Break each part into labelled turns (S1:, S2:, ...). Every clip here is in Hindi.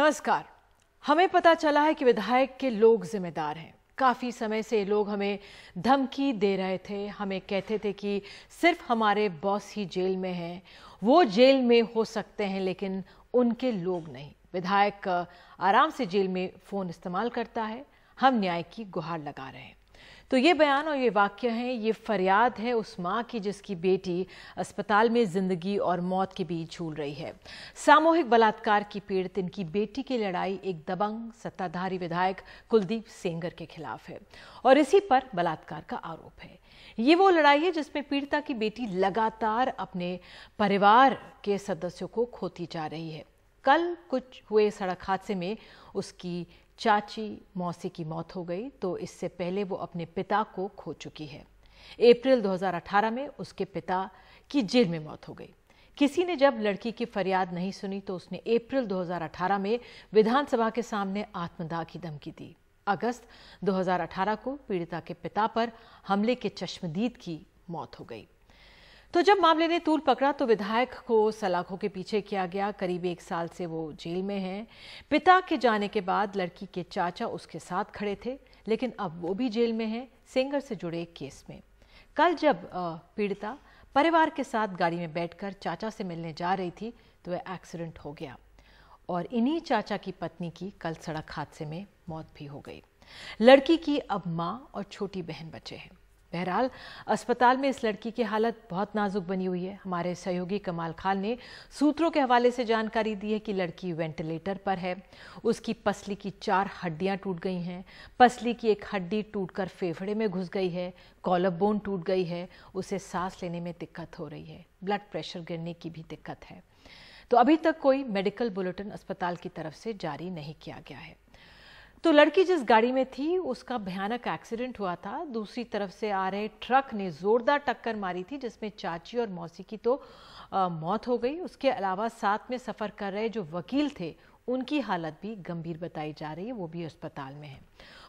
S1: नमस्कार। हमें पता चला है कि विधायक के लोग जिम्मेदार हैं। काफी समय से लोग हमें धमकी दे रहे थे, हमें कहते थे कि सिर्फ हमारे बॉस ही जेल में हैं, वो जेल में हो सकते हैं लेकिन उनके लोग नहीं। विधायक आराम से जेल में फोन इस्तेमाल करता है, हम न्याय की गुहार लगा रहे हैं। तो ये बयान और ये वाक्य है, ये फरियाद है उस माँ की जिसकी बेटी अस्पताल में जिंदगी और मौत के बीच झूल रही है। सामूहिक बलात्कार की पीड़ित इनकी बेटी की लड़ाई एक दबंग सत्ताधारी विधायक कुलदीप सेंगर के खिलाफ है और इसी पर बलात्कार का आरोप है। ये वो लड़ाई है जिसमें पीड़िता की बेटी लगातार अपने परिवार के सदस्यों को खोती जा रही है। कल कुछ हुए सड़क हादसे में उसकी चाची मौसी की मौत हो गई, तो इससे पहले वो अपने पिता को खो चुकी है। अप्रैल 2018 में उसके पिता की जेल में मौत हो गई। किसी ने जब लड़की की फरियाद नहीं सुनी तो उसने अप्रैल 2018 में विधानसभा के सामने आत्मदाह की धमकी दी। अगस्त 2018 को पीड़िता के पिता पर हमले के चश्मदीद की मौत हो गई। तो जब मामले ने तूल पकड़ा तो विधायक को सलाखों के पीछे किया गया। करीब 1 साल से वो जेल में हैं। पिता के जाने के बाद लड़की के चाचा उसके साथ खड़े थे, लेकिन अब वो भी जेल में हैं सेंगर से जुड़े एक केस में। कल जब पीड़िता परिवार के साथ गाड़ी में बैठकर चाचा से मिलने जा रही थी तो वह एक्सीडेंट हो गया और इन्हीं चाचा की पत्नी की कल सड़क हादसे में मौत भी हो गई। लड़की की अब माँ और छोटी बहन बचे हैं। बहरहाल अस्पताल में इस लड़की की हालत बहुत नाजुक बनी हुई है। हमारे सहयोगी कमाल खान ने सूत्रों के हवाले से जानकारी दी है कि लड़की वेंटिलेटर पर है। उसकी पसली की 4 हड्डियां टूट गई हैं। पसली की एक हड्डी टूटकर फेफड़े में घुस गई है। कॉलर बोन टूट गई है। उसे सांस लेने में दिक्कत हो रही है। ब्लड प्रेशर गिरने की भी दिक्कत है। तो अभी तक कोई मेडिकल बुलेटिन अस्पताल की तरफ से जारी नहीं किया गया है। तो लड़की जिस गाड़ी में थी उसका भयानक एक्सीडेंट हुआ था। दूसरी तरफ से आ रहे ट्रक ने जोरदार टक्कर मारी थी जिसमें चाची और मौसी की तो मौत हो गई। उसके अलावा साथ में सफर कर रहे जो वकील थे उनकी हालत भी गंभीर बताई जा रही है, वो भी अस्पताल में है।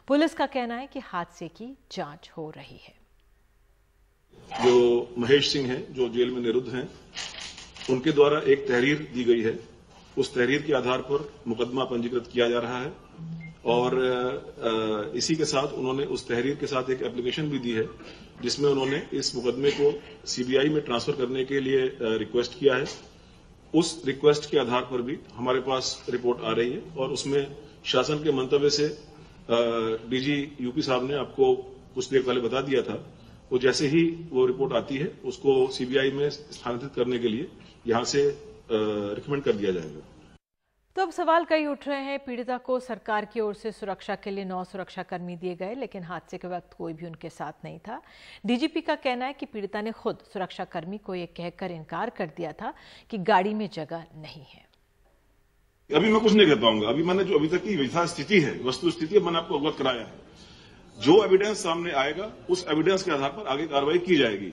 S1: पुलिस का कहना है कि हादसे की जांच हो रही है।
S2: जो महेश सिंह हैं जो जेल में निरुद्ध हैं, उनके द्वारा एक तहरीर दी गई है। उस तहरीर के आधार पर मुकदमा पंजीकृत किया जा रहा है और इसी के साथ उन्होंने उस तहरीर के साथ एक एप्लीकेशन भी दी है जिसमें उन्होंने इस मुकदमे को सीबीआई में ट्रांसफर करने के लिए रिक्वेस्ट किया है। उस रिक्वेस्ट के आधार पर भी हमारे पास रिपोर्ट आ रही है और उसमें शासन के मंतव्य से डीजी यूपी साहब ने आपको कुछ देर पहले बता दिया था। वो जैसे ही वो रिपोर्ट आती है उसको सीबीआई में स्थानांतरित करने के लिए यहां से रिकमेंड कर दिया जाएगा।
S1: तो अब सवाल कई उठ रहे हैं। पीड़िता को सरकार की ओर से सुरक्षा के लिए 9 सुरक्षाकर्मी दिए गए, लेकिन हादसे के वक्त कोई भी उनके साथ नहीं था। डीजीपी का कहना है कि पीड़िता ने खुद सुरक्षाकर्मी को यह कहकर इनकार कर दिया था कि गाड़ी में जगह नहीं है।
S2: अभी मैं कुछ नहीं कह पाऊंगा। अभी मैंने जो अभी तक की यथा स्थिति है, वस्तु स्थिति मैंने आपको अवगत कराया है। जो एविडेंस सामने आएगा उस एविडेंस के आधार पर आगे कार्रवाई की जाएगी।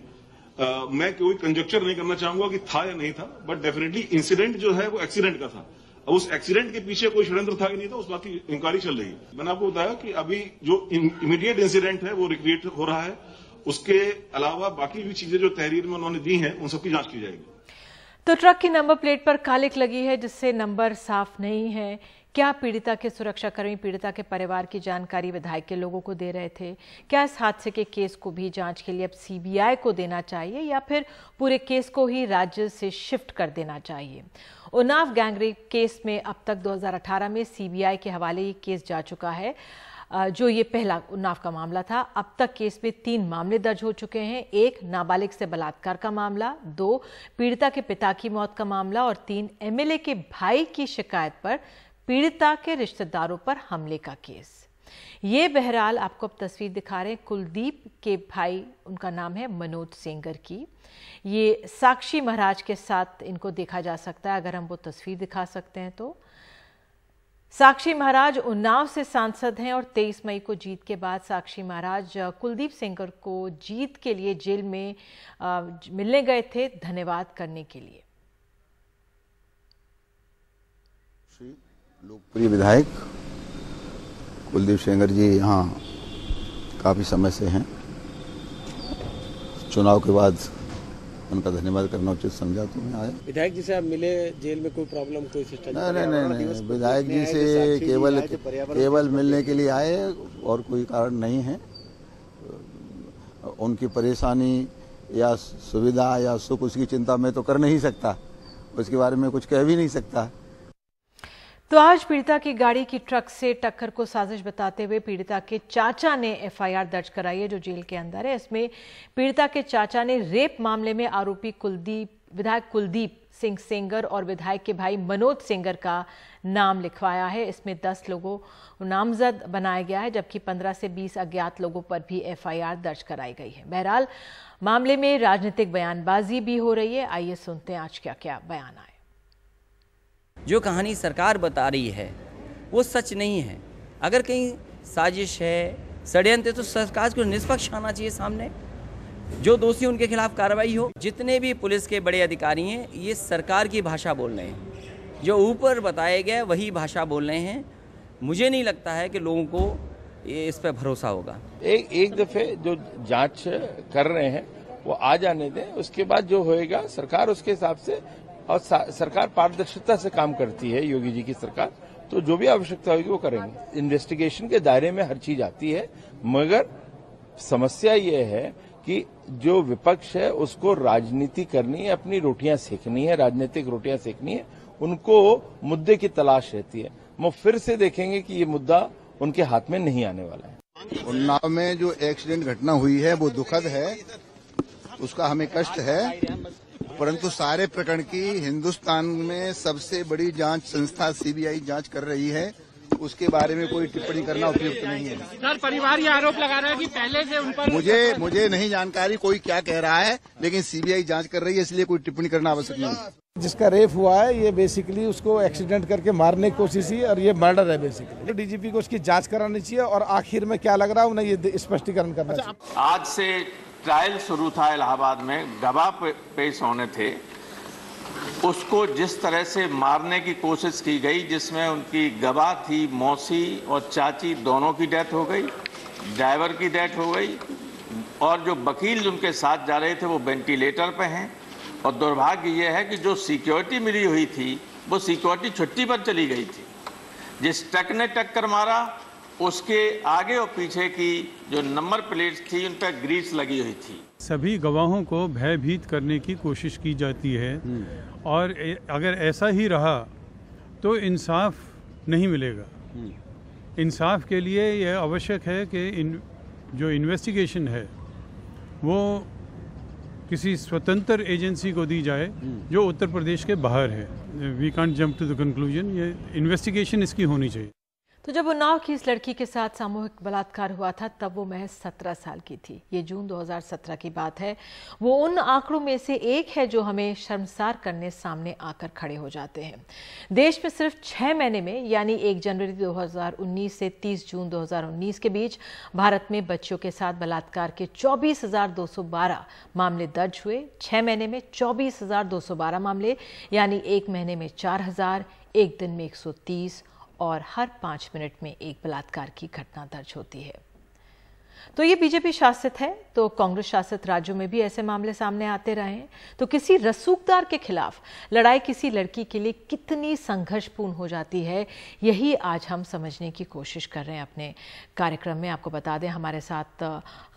S2: मैं कोई कंजक्चर नहीं करना चाहूंगा कि था या नहीं था, बट डेफिनेटली इंसिडेंट जो है वो एक्सीडेंट का था। अब उस एक्सीडेंट के पीछे कोई षड्यंत्र था कि नहीं था, उस बात की इंक्वायरी चल रही है। मैंने आपको बताया कि अभी जो इमीडिएट इंसिडेंट है वो रिक्रिएट हो रहा है। उसके अलावा बाकी भी चीजें जो तहरीर में उन्होंने दी हैं उन सबकी जांच की जाएगी।
S1: तो ट्रक की नंबर प्लेट पर कालिक लगी है जिससे नंबर साफ नहीं है। क्या पीड़िता के सुरक्षाकर्मी पीड़िता के परिवार की जानकारी विधायक के लोगों को दे रहे थे? क्या इस हादसे के केस को भी जांच के लिए अब सीबीआई को देना चाहिए या फिर पूरे केस को ही राज्य से शिफ्ट कर देना चाहिए? उन्नाव गैंगरेप केस में अब तक 2018 में सीबीआई के हवाले ये केस जा चुका है। जो ये पहला उन्नाव का मामला था, अब तक केस में 3 मामले दर्ज हो चुके हैं। 1 नाबालिग से बलात्कार का मामला, 2 पीड़िता के पिता की मौत का मामला और 3 एमएलए के भाई की शिकायत पर पीड़िता के रिश्तेदारों पर हमले का केस। ये बहरहाल आपको अब तस्वीर दिखा रहे हैं कुलदीप के भाई, उनका नाम है मनोज सेंगर की। ये साक्षी महाराज के साथ इनको देखा जा सकता है। अगर हम वो तस्वीर दिखा सकते हैं तो साक्षी महाराज उन्नाव से सांसद हैं और 23 मई को जीत के बाद साक्षी महाराज कुलदीप सेंगर को जीत के लिए जेल में मिलने गए थे धन्यवाद करने के लिए।
S3: लोकप्रिय विधायक कुलदीप सेंगर जी यहाँ काफ़ी समय से हैं। चुनाव के बाद उनका धन्यवाद करना उचित समझा तो मैं आया।
S4: विधायक जी से आप मिले, जेल में कोई प्रॉब्लम, कोई सिस्टम?
S3: नहीं, विधायक जी से केवल मिलने के लिए आए और कोई कारण नहीं है। उनकी परेशानी या सुविधा या सुख उसकी चिंता मैं तो कर नहीं सकता, उसके बारे में कुछ कह भी नहीं सकता।
S1: तो आज पीड़िता की गाड़ी की ट्रक से टक्कर को साजिश बताते हुए पीड़िता के चाचा ने एफआईआर दर्ज कराई है, जो जेल के अंदर है। इसमें पीड़िता के चाचा ने रेप मामले में आरोपी विधायक कुलदीप सिंह सेंगर और विधायक के भाई मनोज सेंगर का नाम लिखवाया है। इसमें 10 लोगों को नामजद बनाया गया है, जबकि 15 से 20 अज्ञात लोगों पर भी एफआईआर दर्ज कराई गई है। बहरहाल मामले में राजनीतिक बयानबाजी भी हो रही है। आइए सुनते हैं आज क्या क्या बयान आए।
S5: जो कहानी सरकार बता रही है वो सच नहीं है। अगर कहीं साजिश है, षड्यंत्र, तो सरकार को निष्पक्ष आना चाहिए सामने, जो दोषी उनके खिलाफ कार्रवाई हो। जितने भी पुलिस के बड़े अधिकारी हैं ये सरकार की भाषा बोल रहे हैं, जो ऊपर बताए गए वही भाषा बोल रहे हैं। मुझे नहीं लगता है कि लोगों को इस पर भरोसा होगा।
S6: एक दफे जो जांच कर रहे हैं वो आ जाने दें, उसके बाद जो होएगा सरकार उसके हिसाब से, और सरकार पारदर्शिता से काम करती है, योगी जी की सरकार, तो जो भी आवश्यकता होगी वो करेंगे। इन्वेस्टिगेशन के दायरे में हर चीज आती है, मगर समस्या ये है कि जो विपक्ष है उसको राजनीति करनी है, अपनी रोटियां सेकनी है, राजनीतिक रोटियां सेकनी है, उनको मुद्दे की तलाश रहती है। वो फिर से देखेंगे कि ये मुद्दा उनके हाथ में नहीं आने वाला है।
S3: उन्नाव में जो एक्सीडेंट घटना हुई है वो दुखद है, उसका हमें कष्ट है, परंतु सारे प्रकरण की हिंदुस्तान में सबसे बड़ी जांच संस्था सीबीआई जांच कर रही है, उसके बारे में कोई टिप्पणी करना उपयुक्त नहीं है।
S4: सर, परिवार ये आरोप लगा रहा है कि पहले से उन पर
S3: मुझे नहीं जानकारी कोई क्या कह रहा है, लेकिन सीबीआई जांच कर रही है, इसलिए कोई टिप्पणी करना आवश्यक नहीं है।
S7: जिसका रेप हुआ है ये बेसिकली उसको एक्सीडेंट करके मारने की कोशिश ही, और ये मर्डर है बेसिकली। डीजीपी को उसकी जांच करानी चाहिए और आखिर में क्या लग रहा है उन्हें ये स्पष्टीकरण करना चाहिए।
S8: आज से ट्रायल शुरू था इलाहाबाद में, गवाह पेश होने थे, उसको जिस तरह से मारने की कोशिश की गई, जिसमें उनकी गवाह थी मौसी और चाची, दोनों की डेथ हो गई, ड्राइवर की डेथ हो गई, और जो वकील उनके साथ जा रहे थे वो वेंटिलेटर पे हैं। और दुर्भाग्य ये है कि जो सिक्योरिटी मिली हुई थी वो सिक्योरिटी छुट्टी पर चली गई थी। जिस ट्रक ने टक्कर मारा उसके आगे और पीछे की जो नंबर प्लेट्स थी उन पर ग्रीस लगी हुई थी।
S9: सभी गवाहों को भयभीत करने की कोशिश की जाती है, और अगर ऐसा ही रहा तो इंसाफ नहीं मिलेगा। इंसाफ के लिए यह आवश्यक है कि जो इन्वेस्टिगेशन है वो किसी स्वतंत्र एजेंसी को दी जाए जो उत्तर प्रदेश के बाहर है। We can't jump to the conclusion, ये इन्वेस्टिगेशन इसकी होनी चाहिए।
S1: तो जब उन्नाव की इस लड़की के साथ सामूहिक बलात्कार हुआ था तब वो महज 17 साल की थी। ये जून 2017 की बात है। वो उन आंकड़ों में से एक है जो हमें शर्मसार करने सामने आकर खड़े हो जाते हैं। देश में सिर्फ 6 महीने में, यानी 1 जनवरी 2019 से 30 जून 2019 के बीच भारत में बच्चियों के साथ बलात्कार के 24,212 मामले दर्ज हुए। 6 महीने में 24,212 मामले, यानी 1 महीने में 4,000, 1 दिन में 130 और हर 5 मिनट में एक बलात्कार की घटना दर्ज होती है। तो ये बीजेपी शासित है, तो कांग्रेस शासित राज्यों में भी ऐसे मामले सामने आते रहे हैं। तो किसी रसूखदार के खिलाफ लड़ाई किसी लड़की के लिए कितनी संघर्षपूर्ण हो जाती है, यही आज हम समझने की कोशिश कर रहे हैं अपने कार्यक्रम में। आपको बता दें हमारे साथ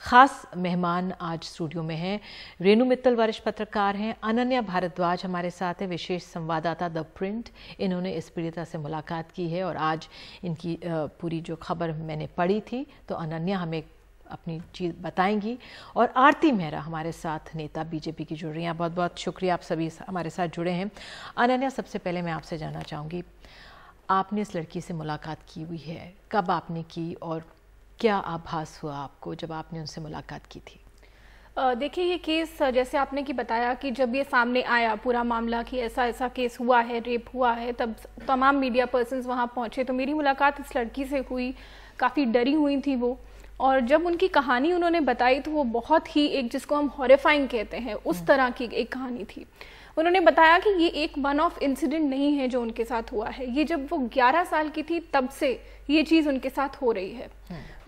S1: खास मेहमान आज स्टूडियो में हैं। रेणु मित्तल वरिष्ठ पत्रकार हैं, अनन्या भारद्वाज हमारे साथ है, विशेष संवाददाता द प्रिंट। इन्होंने इस पीड़िता से मुलाकात की है और आज इनकी पूरी जो खबर मैंने पढ़ी थी, तो अनन्या हमें अपनी चीज़ बताएंगी। और आरती मेहरा हमारे साथ नेता बीजेपी की जुड़ रही हैं। बहुत बहुत शुक्रिया, आप सभी हमारे साथ जुड़े हैं। अनन्या, सबसे पहले मैं आपसे जानना चाहूँगी, आपने इस लड़की से मुलाकात की हुई है, कब आपने की और क्या आभास हुआ आपको जब आपने उनसे मुलाकात की थी?
S10: देखिए, ये केस जैसे आपने कि बताया कि जब ये सामने आया पूरा मामला कि ऐसा ऐसा केस हुआ है, रेप हुआ है, तब तमाम मीडिया पर्सन्स वहाँ पहुँचे। तो मेरी मुलाकात इस लड़की से हुई, काफ़ी डरी हुई थी वो, और जब उनकी कहानी उन्होंने बताई तो वो बहुत ही एक, जिसको हम हॉरिफाइंग कहते हैं, उस तरह की एक कहानी थी। उन्होंने बताया कि ये एक वन ऑफ इंसिडेंट नहीं है जो उनके साथ हुआ है। ये जब वो 11 साल की थी तब से ये चीज़ उनके साथ हो रही है।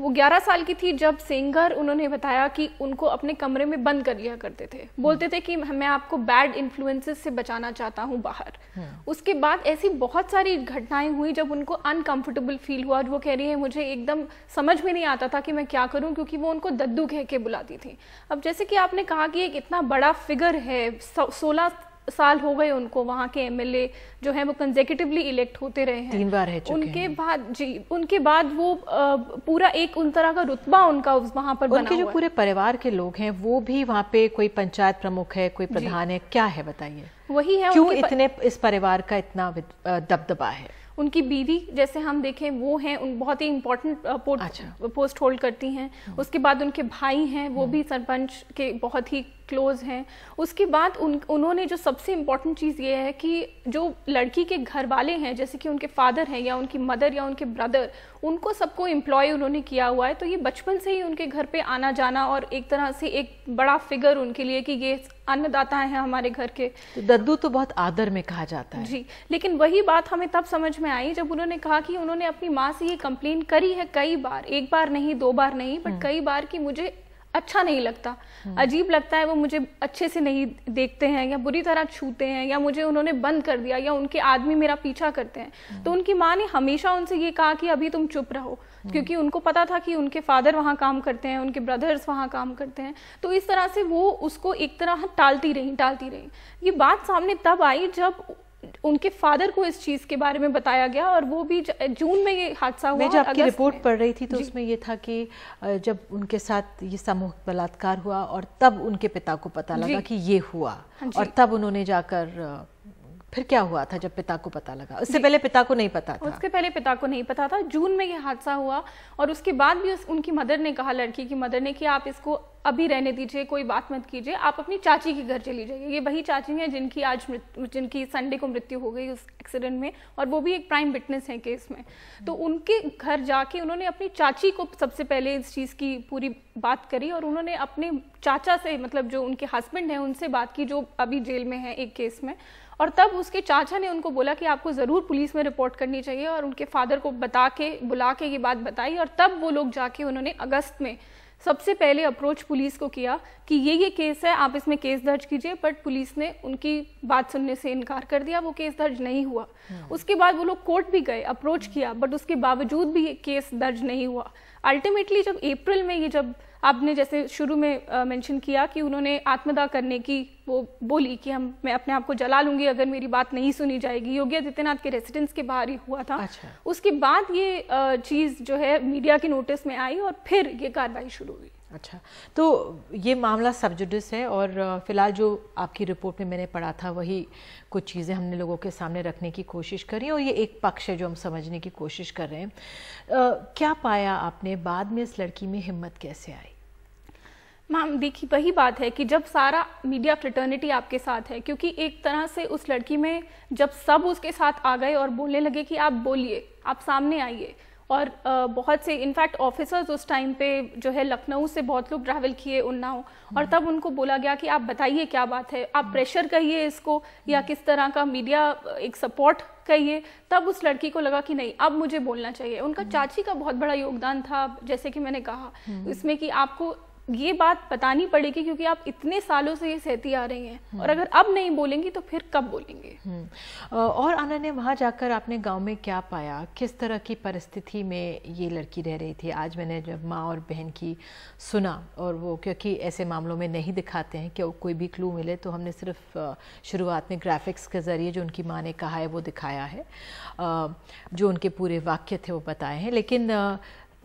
S10: वो 11 साल की थी जब सेंगर उन्होंने बताया कि उनको अपने कमरे में बंद कर लिया करते थे, बोलते थे कि मैं आपको बैड इन्फ्लुएंसेस से बचाना चाहता हूँ बाहर। उसके बाद ऐसी बहुत सारी घटनाएं हुई जब उनको अनकंफर्टेबल फील हुआ। वो कह रही है मुझे एकदम समझ में नहीं आता था कि मैं क्या करूं, क्योंकि वो उनको दद्दू कह के बुलाती थी। अब जैसे कि आपने कहा कि एक इतना बड़ा फिगर है, 16 साल हो गए उनको, वहाँ के एमएलए जो है वो कंसेक्यूटिवली इलेक्ट होते रहे हैं,
S1: 3 बार रह चुके
S10: उनके
S1: हैं।
S10: बाद जी, उनके बाद वो पूरा एक उन तरह का रुतबा उनका वहाँ पर बना
S1: उनके जो
S10: हुआ
S1: पूरे परिवार के लोग हैं वो भी वहाँ पे, कोई पंचायत प्रमुख है, कोई प्रधान है, क्या है बताइए?
S10: वही है,
S1: क्यों इतने इस परिवार का इतना दबदबा है?
S10: उनकी बीवी जैसे हम देखें वो हैं, उन बहुत ही इम्पोर्टेंट पोस्ट होल्ड करती हैं। उसके बाद उनके भाई हैं, वो भी सरपंच के बहुत ही क्लोज हैं। उसके बाद उन्होंने जो सबसे इम्पोर्टेंट चीज़ ये है कि जो लड़की के घर वाले हैं, जैसे कि उनके फादर हैं या उनकी मदर या उनके ब्रदर, उनको सबको एम्प्लॉय उन्होंने किया हुआ है। तो ये बचपन से ही उनके घर पे आना जाना और एक तरह से एक बड़ा फिगर उनके लिए कि ये अन्नदाता हैं हमारे घर के।
S1: तो दद्दू तो बहुत आदर में कहा जाता है
S10: जी, लेकिन वही बात हमें तब समझ में आई जब उन्होंने कहा कि उन्होंने अपनी माँ से ये कंप्लेन करी है कई बार, एक बार नहीं, 2 बार नहीं, बट कई बार, कि मुझे अच्छा नहीं लगता, अजीब लगता है, वो मुझे अच्छे से नहीं देखते हैं या बुरी तरह छूते हैं या मुझे उन्होंने बंद कर दिया या उनके आदमी मेरा पीछा करते हैं। तो उनकी माँ ने हमेशा उनसे ये कहा कि अभी तुम चुप रहो, क्योंकि उनको पता था कि उनके फादर वहाँ काम करते हैं, उनके ब्रदर्स वहाँ काम करते हैं। तो इस तरह से वो उसको एक तरह टालती रही। ये बात सामने तब आई जब उनके फादर को इस चीज के बारे में बताया गया, और वो भी जून में ये हादसा हुआ।
S1: मैं जब आपकी रिपोर्ट पढ़ रही थी तो उसमें ये था कि जब उनके साथ ये सामूहिक बलात्कार हुआ और तब उनके पिता को पता लगा कि ये हुआ, और तब उन्होंने जाकर, फिर क्या हुआ था जब पिता को पता लगा? उससे पहले पिता को नहीं पता था?
S10: उसके पहले पिता को नहीं पता था। जून में ये हादसा हुआ और उसके बाद भी उनकी मदर ने कहा, लड़की की मदर ने, कि आप इसको अभी रहने दीजिए, कोई बात मत कीजिए, आप अपनी चाची के घर चली जाइए। ये वही चाची हैं जिनकी संडे को मृत्यु हो गई उस एक्सीडेंट में, और वो भी एक प्राइम विटनेस है केस में। तो उनके घर जाके उन्होंने अपनी चाची को सबसे पहले इस चीज़ की पूरी बात करी, और उन्होंने अपने चाचा से, मतलब जो उनके हस्बैंड हैं, उनसे बात की, जो अभी जेल में है एक केस में। और तब उसके चाचा ने उनको बोला कि आपको ज़रूर पुलिस में रिपोर्ट करनी चाहिए, और उनके फादर को बुला के ये बात बताई। और तब वो लोग जाके उन्होंने अगस्त में सबसे पहले अप्रोच पुलिस को किया कि ये केस है, आप इसमें केस दर्ज कीजिए, बट पुलिस ने उनकी बात सुनने से इनकार कर दिया, वो केस दर्ज नहीं हुआ। उसके बाद वो लोग कोर्ट भी गए, अप्रोच किया, बट उसके बावजूद भी ये केस दर्ज नहीं हुआ। अल्टीमेटली जब अप्रैल में, ये जब आपने जैसे शुरू में मेंशन किया कि उन्होंने आत्मदाह करने की वो बोली कि मैं अपने आप को जला लूंगी अगर मेरी बात नहीं सुनी जाएगी, योगी आदित्यनाथ के रेसिडेंस के बाहर ही हुआ था। उसके बाद ये चीज़ जो है मीडिया के नोटिस में आई और फिर ये कार्रवाई शुरू हुई।
S1: अच्छा, तो ये मामला सब जुडिस है और फिलहाल जो आपकी रिपोर्ट में मैंने पढ़ा था वही कुछ चीज़ें हमने लोगों के सामने रखने की कोशिश करी, और ये एक पक्ष है जो हम समझने की कोशिश कर रहे हैं। क्या पाया आपने बाद में? इस लड़की में हिम्मत कैसे आई?
S10: मैम देखिए, वही बात है कि जब सारा मीडिया फ्रेटर्निटी आपके साथ है, क्योंकि एक तरह से उस लड़की में जब सब उसके साथ आ गए और बोलने लगे कि आप बोलिए, आप सामने आइए, और बहुत से इनफैक्ट ऑफिसर्स उस टाइम पे जो है लखनऊ से बहुत लोग ट्रैवल किए उन्नाव, और तब उनको बोला गया कि आप बताइए क्या बात है, आप प्रेशर कहिए इसको या किस तरह का मीडिया एक सपोर्ट कहिए। तब उस लड़की को लगा कि नहीं, अब मुझे बोलना चाहिए। उनका चाची का बहुत बड़ा योगदान था, जैसे कि मैंने कहा, इसमें कि आपको ये बात बतानी पड़ेगी क्योंकि आप इतने सालों से ये सहती आ रही हैं, और अगर अब नहीं बोलेंगी तो फिर कब बोलेंगे।
S1: और अनन्या, वहाँ जाकर आपने गांव में क्या पाया? किस तरह की परिस्थिति में ये लड़की रह रही थी? आज मैंने जब माँ और बहन की सुना, और वो क्योंकि ऐसे मामलों में नहीं दिखाते हैं कि कोई भी क्लू मिले, तो हमने सिर्फ शुरुआत में ग्राफिक्स के ज़रिए जो उनकी माँ ने कहा है वो दिखाया है, जो उनके पूरे वाक्य थे वो बताए हैं, लेकिन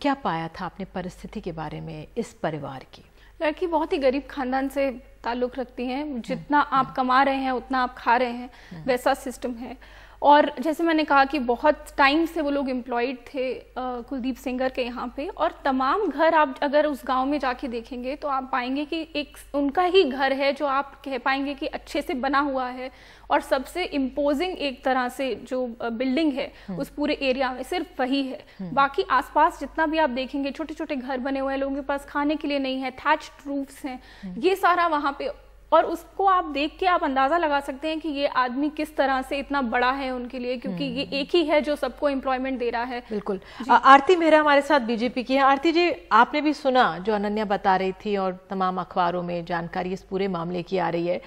S1: क्या पाया था आपने परिस्थिति के बारे में इस परिवार की?
S10: लड़की बहुत ही गरीब खानदान से ताल्लुक़ रखती हैं, जितना आप कमा रहे हैं उतना आप खा रहे हैं, वैसा सिस्टम है। और जैसे मैंने कहा कि बहुत टाइम से वो लोग एम्प्लॉयड थे कुलदीप सेंगर के यहाँ पे, और तमाम घर आप अगर उस गांव में जाके देखेंगे तो आप पाएंगे कि एक उनका ही घर है जो आप कह पाएंगे कि अच्छे से बना हुआ है, और सबसे इम्पोजिंग एक तरह से जो बिल्डिंग है उस पूरे एरिया में सिर्फ वही है। बाकी आसपास जितना भी आप देखेंगे छोटे छोटे घर बने हुए हैं, लोगों के पास खाने के लिए नहीं है, थैच्ड रूफ्स हैं, ये सारा वहाँ पे और उसको आप देख के आप अंदाजा लगा सकते हैं कि ये आदमी किस तरह से इतना बड़ा है उनके लिए, क्योंकि ये एक ही है जो सबको एम्प्लॉयमेंट दे रहा है। बिल्कुल।
S1: आरती मेहरा हमारे साथ बीजेपी की है। आरती जी, आपने भी सुना जो अनन्या बता रही थी और तमाम अखबारों में जानकारी इस पूरे मामले की आ रही है।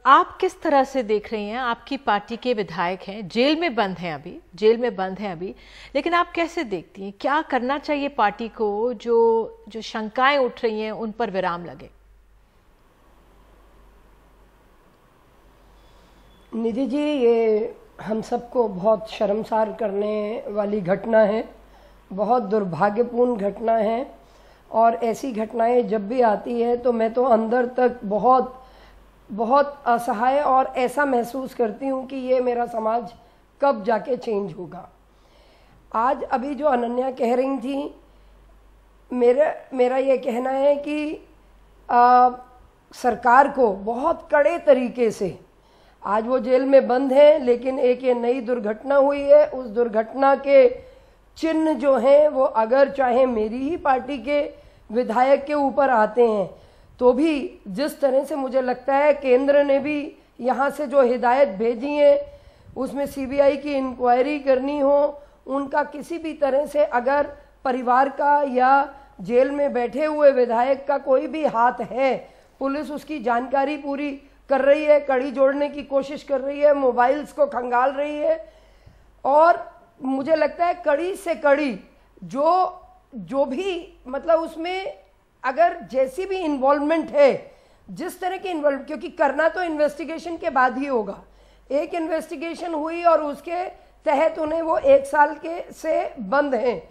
S1: आप किस तरह से देख रही हैं? आपकी पार्टी के विधायक हैं, जेल में बंद हैं अभी, लेकिन आप कैसे देखती हैं, क्या करना चाहिए पार्टी को? जो शंकाएं उठ रही हैं उन पर विराम लगे।
S11: निधि जी, ये हम सबको बहुत शर्मसार करने वाली घटना है, बहुत दुर्भाग्यपूर्ण घटना है। और ऐसी घटनाएं जब भी आती है तो मैं तो अंदर तक बहुत असहाय और ऐसा महसूस करती हूँ कि ये मेरा समाज कब जाके चेंज होगा। आज अभी जो अनन्या कह रही थी, मेरा ये कहना है कि सरकार को बहुत कड़े तरीके से, आज वो जेल में बंद है लेकिन एक ये नई दुर्घटना हुई है, उस दुर्घटना के चिन्ह जो हैं वो अगर चाहे मेरी ही पार्टी के विधायक के ऊपर आते हैं तो भी जिस तरह से मुझे लगता है केंद्र ने भी यहाँ से जो हिदायत भेजी है उसमें सीबीआई की इंक्वायरी करनी हो, उनका किसी भी तरह से अगर परिवार का या जेल में बैठे हुए विधायक का कोई भी हाथ है, पुलिस उसकी जानकारी पूरी कर रही है, कड़ी जोड़ने की कोशिश कर रही है, मोबाइल्स को खंगाल रही है। और मुझे लगता है कड़ी से कड़ी जो भी मतलब उसमें अगर जैसी भी इन्वॉल्वमेंट है, जिस तरह की इन्वॉल्व, क्योंकि करना तो इन्वेस्टिगेशन के बाद ही होगा। एक इन्वेस्टिगेशन हुई और उसके तहत उन्हें वो 1 साल के से बंद हैं,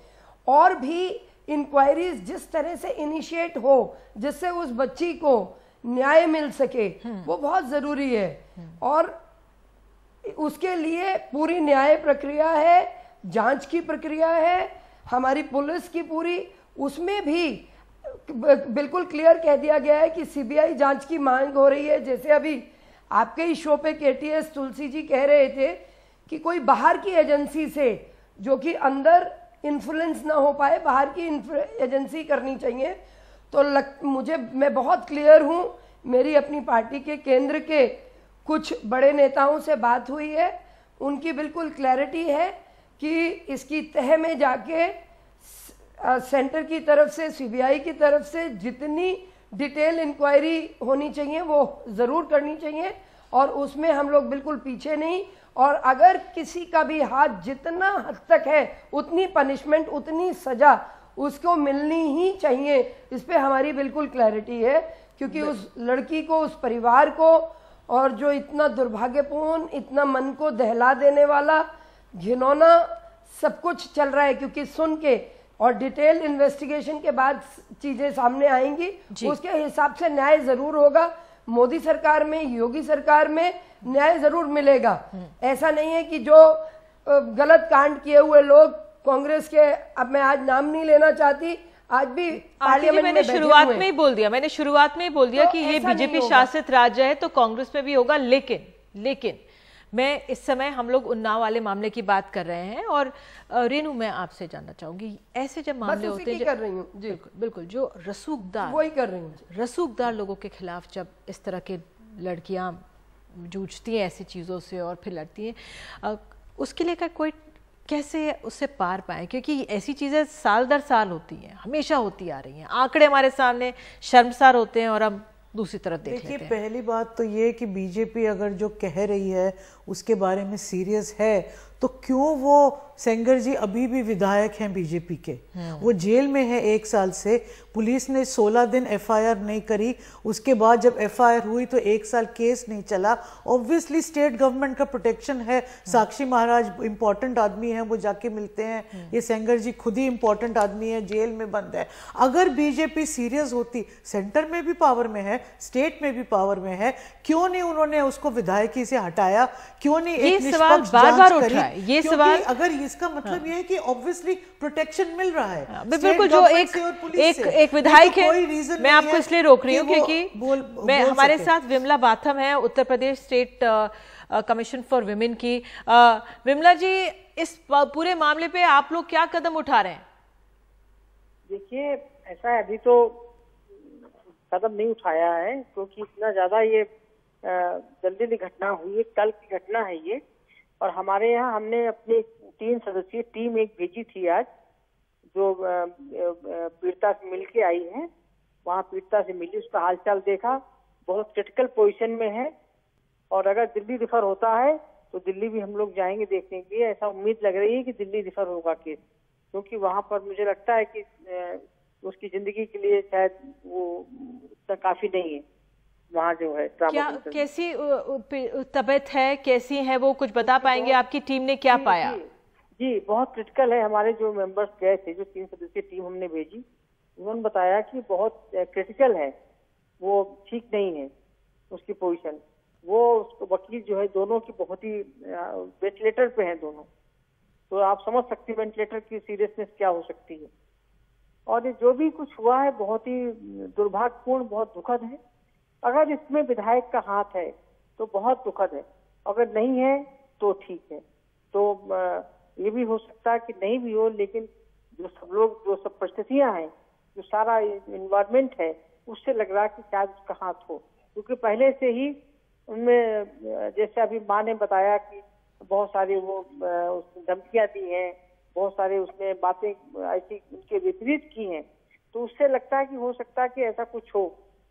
S11: और भी इंक्वायरीज जिस तरह से इनिशिएट हो जिससे उस बच्ची को न्याय मिल सके, वो बहुत जरूरी है। और उसके लिए पूरी न्याय प्रक्रिया है, जांच की प्रक्रिया है, हमारी पुलिस की पूरी, उसमें भी बिल्कुल क्लियर कह दिया गया है कि सीबीआई जांच की मांग हो रही है। जैसे अभी आपके ही शो पे केटीएस तुलसी जी कह रहे थे कि कोई बाहर की एजेंसी से, जो कि अंदर इन्फ्लुएंस ना हो पाए, बाहर की एजेंसी करनी चाहिए। तो मैं बहुत क्लियर हूं, मेरी अपनी पार्टी के केंद्र के कुछ बड़े नेताओं से बात हुई है, उनकी बिल्कुल क्लैरिटी है कि इसकी तह में जाके सेंटर की तरफ से, सीबीआई की तरफ से जितनी डिटेल इंक्वायरी होनी चाहिए वो जरूर करनी चाहिए, और उसमें हम लोग बिल्कुल पीछे नहीं। और अगर किसी का भी हाथ जितना हद तक है उतनी पनिशमेंट, उतनी सजा उसको मिलनी ही चाहिए, इस पे हमारी बिल्कुल क्लैरिटी है। क्योंकि उस लड़की को, उस परिवार को, और जो इतना दुर्भाग्यपूर्ण, इतना मन को दहला देने वाला घिनौना सब कुछ चल रहा है, क्योंकि सुन के और डिटेल इन्वेस्टिगेशन के बाद चीजें सामने आएंगी, उसके हिसाब से न्याय जरूर होगा। मोदी सरकार में, योगी सरकार में न्याय जरूर मिलेगा। ऐसा नहीं है कि जो गलत कांड किए हुए लोग कांग्रेस के, अब मैं आज नाम नहीं लेना चाहती, आज भी पार्लियामेंट में
S1: मैंने शुरुआत में ही बोल दिया कि ये बीजेपी शासित राज्य है तो कांग्रेस में भी होगा। लेकिन मैं इस समय हम लोग उन्नाव वाले मामले की बात कर रहे हैं, और रेनू मैं आपसे जानना चाहूंगी, ऐसे जब मामले होते हैं,
S11: कर रही हूँ जी,
S1: बिल्कुल जो रसूखदार,
S11: वही कर रही हूँ,
S1: रसूखदार लोगों के खिलाफ जब इस तरह के लड़कियां जूझती हैं ऐसी चीजों से और फिर लड़ती हैं, उसके लिए का कोई कैसे उससे पार पाए? क्योंकि ऐसी चीजें साल दर साल होती हैं, हमेशा होती आ रही हैं, आंकड़े हमारे सामने शर्मसार होते हैं और हम दूसरी तरफ देखिए।
S12: पहली बात तो ये कि बीजेपी अगर जो कह रही है उसके बारे में सीरियस है तो क्यों वो सेंगर जी अभी भी विधायक हैं बीजेपी के? वो जेल में है 1 साल से, पुलिस ने 16 दिन एफआईआर नहीं करी, उसके बाद जब एफआईआर हुई तो 1 साल केस नहीं चला। ऑब्वियसली स्टेट गवर्नमेंट का प्रोटेक्शन है। साक्षी महाराज इंपॉर्टेंट आदमी है, वो जाके मिलते हैं, ये सेंगर जी खुद ही इंपॉर्टेंट आदमी है, जेल में बंद है। अगर बीजेपी सीरियस होती, सेंटर में भी पावर में है, स्टेट में भी पावर में है, क्यों नहीं उन्होंने उसको विधायकी से हटाया? क्यों नहीं एक निष्पक्ष जांच करी?
S1: ये सवाल,
S12: अगर इसका मतलब ये है कि ऑब्वियसली प्रोटेक्शन मिल रहा है,
S1: बिल्कुल जो एक विधायक है, मैं आपको इसलिए रोक रही हूँ क्योंकि मैं हमारे साथ विमला बाथम है, Uttar Pradesh state commission for women की। विमला जी, इस पूरे मामले पे आप लोग क्या कदम उठा रहे हैं?
S13: देखिए, ऐसा है, अभी तो कदम नहीं उठाया है, क्योंकि इतना ज्यादा ये जल्दी घटना हुई है, कल की घटना है ये। और हमारे यहाँ हमने अपनी 3 सदस्यीय टीम एक भेजी थी आज, जो पीड़िता से मिल के आई है। वहाँ पीड़िता से मिली, उसका हालचाल देखा, बहुत क्रिटिकल पोजीशन में है। और अगर दिल्ली रिफर होता है तो दिल्ली भी हम लोग जाएंगे देखने के लिए। ऐसा उम्मीद लग रही है कि दिल्ली रिफर होगा केस, क्योंकि वहाँ पर मुझे लगता है कि उसकी जिंदगी के लिए शायद वो इतना काफी नहीं है। वहाँ जो है
S1: क्या कैसी तबीयत है, कैसी है वो, कुछ बता पाएंगे? आपकी टीम ने क्या पाया?
S13: जी बहुत क्रिटिकल है। हमारे जो मेंबर्स गए थे, जो 3 सदस्यीय टीम हमने भेजी, उन्होंने बताया कि बहुत क्रिटिकल है, वो ठीक नहीं है उसकी पोजीशन। वो उसको वकील जो है दोनों की बहुत ही वेंटिलेटर पे हैं दोनों, तो आप समझ सकते हैं वेंटिलेटर की सीरियसनेस क्या हो सकती है। और ये जो भी कुछ हुआ है बहुत ही दुर्भाग्यपूर्ण, बहुत दुखद है। अगर इसमें विधायक का हाथ है तो बहुत दुखद है, अगर नहीं है तो ठीक है। तो ये भी हो सकता है कि नहीं भी हो, लेकिन जो सब लोग, जो सब परिस्थितियां हैं, जो सारा इन्वायरमेंट है, उससे लग रहा है कि शायद उसका हाथ हो। क्योंकि पहले से ही उनमें, जैसे अभी माँ ने बताया कि बहुत सारी वो धमकियां दी हैं, बहुत सारे उसने बातें ऐसी उनके विपरीत की हैं, तो उससे लगता है कि हो सकता है कि ऐसा कुछ हो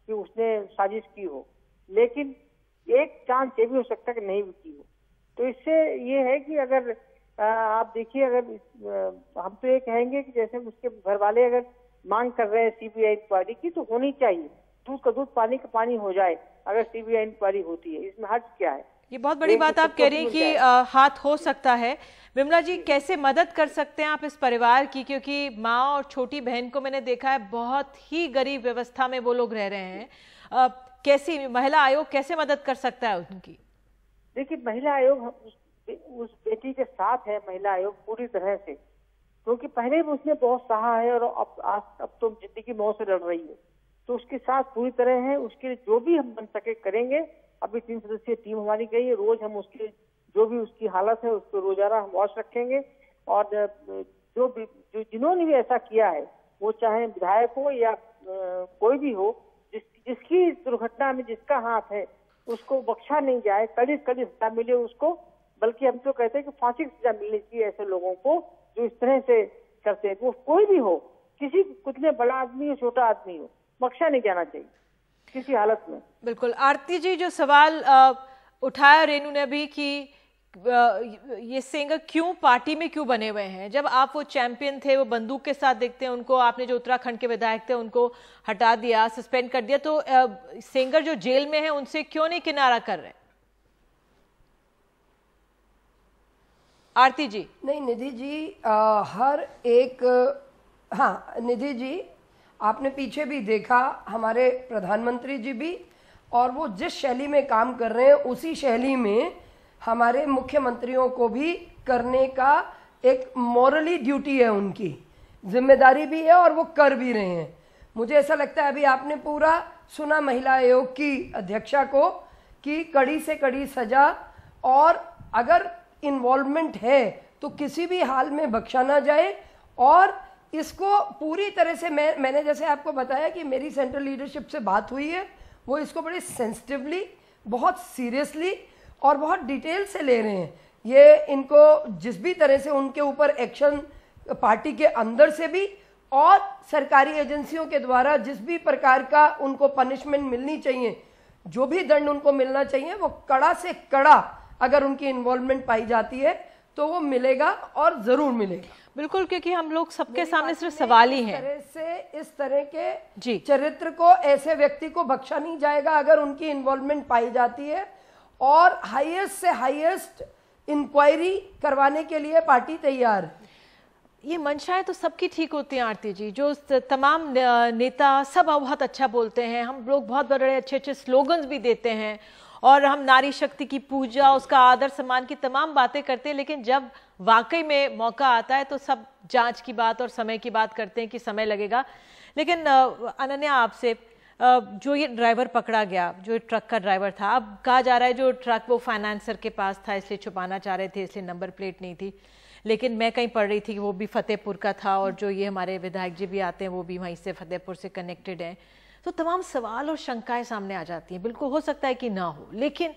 S13: कि उसने साजिश की हो। लेकिन एक चांस ये भी हो सकता है कि नहीं भी की हो। तो इससे ये है कि अगर आप देखिए, अगर हम तो ये कहेंगे कि जैसे उसके घर वाले अगर मांग कर रहे हैं सीबीआई इंक्वायरी की, तो होनी चाहिए। दूध का दूध, पानी का पानी हो जाए अगर सीबीआई इंक्वायरी होती है, इसमें हर्ज क्या है?
S1: ये बहुत बड़ी बात आप कह रही हैं कि हाथ हो सकता है। विमला जी, कैसे मदद कर सकते हैं आप इस परिवार की? क्योंकि माँ और छोटी बहन को मैंने देखा है, बहुत ही गरीब व्यवस्था में वो लोग रह रहे हैं। कैसी महिला आयोग कैसे मदद कर सकता है उनकी?
S13: देखिए, महिला आयोग उस बेटी के साथ है, महिला आयोग पूरी तरह से, क्योंकि पहले भी उसने बहुत सहा है और अब तो जिंदगी मौत से लड़ रही है, तो उसके साथ पूरी तरह है। उसके लिए जो भी हम बन सके करेंगे। अभी 3 सदस्यीय टीम हमारी गई है, रोज हम उसके जो भी उसकी हालत है उसको रोजाना हम वॉच रखेंगे। और जिन्होंने भी ऐसा किया है, वो चाहे विधायक हो या कोई भी हो, जिसकी दुर्घटना में जिसका हाथ है, उसको बख्शा नहीं जाए, कड़ी कड़ी सजा मिले उसको। बल्कि हम तो कहते हैं कि फांसी की सजा मिलनी चाहिए ऐसे लोगों को जो इस तरह से करते हैं। वो कोई भी हो, किसी कितने बड़ा आदमी हो, छोटा आदमी हो, बख्शा नहीं जाना चाहिए किसी हालत में।
S1: बिल्कुल। आरती जी, जो सवाल उठाया रेनू ने अभी कि ये सेंगर क्यों पार्टी में क्यों बने हुए हैं? जब आप वो चैंपियन थे, वो बंदूक के साथ देखते हैं उनको, आपने जो उत्तराखंड के विधायक थे उनको हटा दिया, सस्पेंड कर दिया, तो सेंगर जो जेल में है उनसे क्यों नहीं किनारा कर रहे? आरती जी।
S11: नहीं निधि जी, हर एक, हाँ निधि जी, आपने पीछे भी देखा हमारे प्रधानमंत्री जी भी, और वो जिस शैली में काम कर रहे हैं उसी शैली में हमारे मुख्यमंत्रियों को भी करने का एक मॉरली ड्यूटी है, उनकी जिम्मेदारी भी है और वो कर भी रहे हैं। मुझे ऐसा लगता है, अभी आपने पूरा सुना महिला आयोग की अध्यक्षा को, कि कड़ी से कड़ी सजा, और अगर इन्वॉल्वमेंट है तो किसी भी हाल में बख्शा ना जाए। और इसको पूरी तरह से मैंने जैसे आपको बताया कि मेरी सेंट्रल लीडरशिप से बात हुई है, वो इसको बड़े सेंसिटिवली, बहुत सीरियसली और बहुत डिटेल से ले रहे हैं। ये इनको जिस भी तरह से उनके ऊपर एक्शन पार्टी के अंदर से भी और सरकारी एजेंसियों के द्वारा जिस भी प्रकार का उनको पनिशमेंट मिलनी चाहिए, जो भी दंड उनको मिलना चाहिए, वो कड़ा से कड़ा अगर उनकी इन्वॉल्वमेंट पाई जाती है तो वो मिलेगा और जरूर मिलेगा।
S1: बिल्कुल, क्योंकि हम लोग सबके सामने सिर्फ सवाल ही हैं।
S11: इस तरह के चरित्र को, ऐसे व्यक्ति को बख्शा नहीं जाएगा अगर उनकी इन्वॉल्वमेंट पाई जाती है। और हाईएस्ट से हाईएस्ट इंक्वायरी करवाने के लिए पार्टी तैयार है।
S1: ये मंशाएं तो सबकी ठीक होती हैं आरती जी, जो तमाम नेता सब बहुत अच्छा बोलते हैं, हम लोग बहुत बड़े अच्छे अच्छे स्लोगन्स भी देते हैं, और हम नारी शक्ति की पूजा, उसका आदर सम्मान की तमाम बातें करते हैं, लेकिन जब वाकई में मौका आता है तो सब जांच की बात और समय की बात करते हैं कि समय लगेगा। लेकिन अनन्या, आपसे, जो ये ड्राइवर पकड़ा गया, जो ट्रक का ड्राइवर था, अब कहा जा रहा है जो ट्रक वो फाइनेंसर के पास था, इसलिए छुपाना चाह रहे थे, इसलिए नंबर प्लेट नहीं थी। लेकिन मैं कहीं पढ़ रही थी कि वो भी फतेहपुर का था, और जो ये हमारे विधायक जी भी आते हैं वो भी वहीं से फतेहपुर से कनेक्टेड हैं। तो तमाम सवाल और शंकाएं सामने आ जाती हैं। बिल्कुल हो सकता है कि ना हो, लेकिन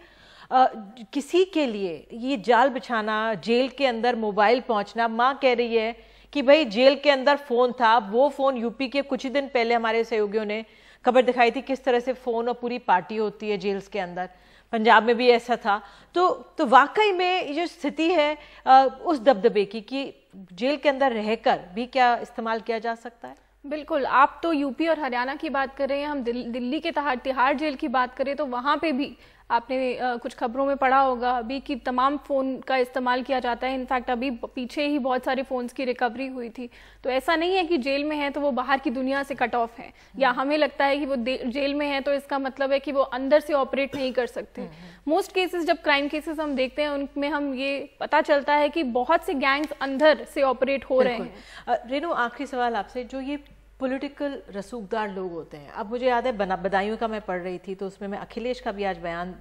S1: किसी के लिए ये जाल बिछाना, जेल के अंदर मोबाइल पहुंचना, माँ कह रही है कि भाई जेल के अंदर फोन था, वो फोन यूपी के कुछ ही दिन पहले हमारे सहयोगियों ने खबर दिखाई थी किस तरह से फोन और पूरी पार्टी होती है जेल्स के अंदर। पंजाब में भी ऐसा था। तो वाकई में ये जो स्थिति है उस दबदबे की कि जेल के अंदर रहकर भी क्या इस्तेमाल किया जा सकता है?
S10: बिल्कुल, आप तो यूपी और हरियाणा की बात कर रहे हैं, हम दिल्ली के तिहाड़ जेल की बात करें तो वहाँ पे भी आपने कुछ खबरों में पढ़ा होगा अभी कि तमाम फ़ोन का इस्तेमाल किया जाता है। इनफैक्ट अभी पीछे ही बहुत सारे फ़ोन्स की रिकवरी हुई थी। तो ऐसा नहीं है कि जेल में है तो वो बाहर की दुनिया से कट ऑफ है, या हमें लगता है कि वो जेल में है तो इसका मतलब है कि वो अंदर से ऑपरेट नहीं कर सकते। मोस्ट केसेस, जब क्राइम केसेस हम देखते हैं उनमें हम ये पता चलता है कि बहुत से गैंग्स अंदर से ऑपरेट हो रहे हैं।
S1: रेनू, आखिरी सवाल आपसे, जो ये पॉलिटिकल रसूखदार लोग होते हैं, अब मुझे याद है बदायूं का मैं पढ़ रही थी तो उसमें मैं अखिलेश का भी आज बयान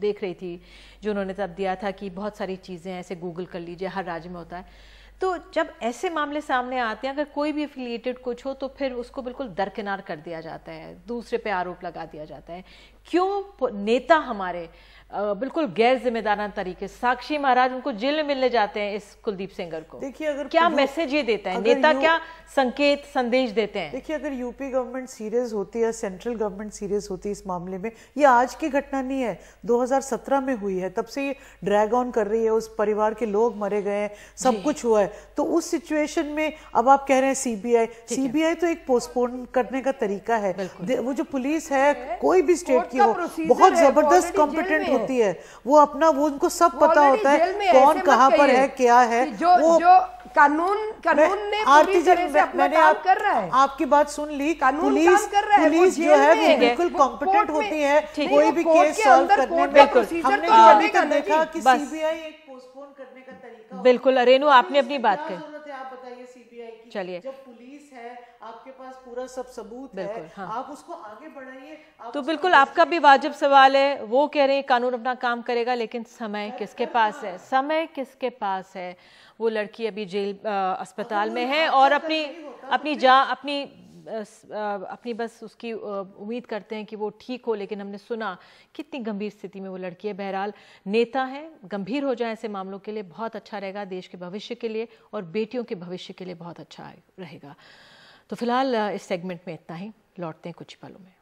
S1: देख रही थी जो उन्होंने तब दिया था कि बहुत सारी चीज़ें ऐसे गूगल कर लीजिए, हर राज्य में होता है। तो जब ऐसे मामले सामने आते हैं, अगर कोई भी एफिलिएटेड कुछ हो तो फिर उसको बिल्कुल दरकिनार कर दिया जाता है, दूसरे पे आरोप लगा दिया जाता है। क्यों नेता हमारे बिल्कुल गैर जिम्मेदाराना तरीके, साक्षी महाराज उनको जेल में मिलने जाते हैं इस कुलदीप सेंगर को,
S12: देखिए अगर
S1: क्या मैसेज ये देता है नेता, क्या संकेत संदेश देते हैं?
S12: देखिए अगर यूपी गवर्नमेंट सीरियस होती है, सेंट्रल गवर्नमेंट सीरियस होती है इस मामले में, ये आज की घटना नहीं है, 2017 में हुई है, तब से ये ड्रैग ऑन कर रही है, उस परिवार के लोग मरे गए, सब कुछ हुआ है। तो उस सिचुएशन में अब आप कह रहे हैं सीबीआई तो एक पोस्टपोन करने का तरीका है। वो जो पुलिस है कोई भी स्टेट की हो, बहुत जबरदस्त कॉम्पिटेंट होती है, वो उनको सब पता होता है कौन कहाँ पर है, क्या है।
S11: जो कानून ने पूरी तरह से अपना काम कर रहा है।
S12: आपकी बात सुन ली, पुलिस जो है बिल्कुल कॉम्पिटेंट होती है कोई भी केस सॉल्व करने में। हमने अभी तक देखा कि सीबीआई एक पोस्टपोन करने का तरीका।
S1: बिल्कुल रेनू, आपने अपनी बात कही,
S12: आप बताइए सीबीआई की।
S1: चलिए,
S12: जब पुलिस है, आपके पास पूरा सब सबूत है, हाँ। आप उसको आगे बढ़ाइए।
S1: तो बिल्कुल आपका भी वाजिब सवाल है, वो कह रहे हैं कानून अपना काम करेगा, लेकिन समय किसके पास है? समय किसके पास है? वो लड़की अभी जेल अस्पताल में है और अपनी बस उसकी उम्मीद करते हैं कि वो ठीक हो, लेकिन हमने सुना कितनी गंभीर स्थिति में वो लड़की है। बहरहाल नेता है, गंभीर हो जाए ऐसे मामलों के लिए बहुत अच्छा रहेगा, देश के भविष्य के लिए और बेटियों के भविष्य के लिए बहुत अच्छा रहेगा। तो फिलहाल इस सेगमेंट में इतना ही, लौटते हैं कुछ पलों में।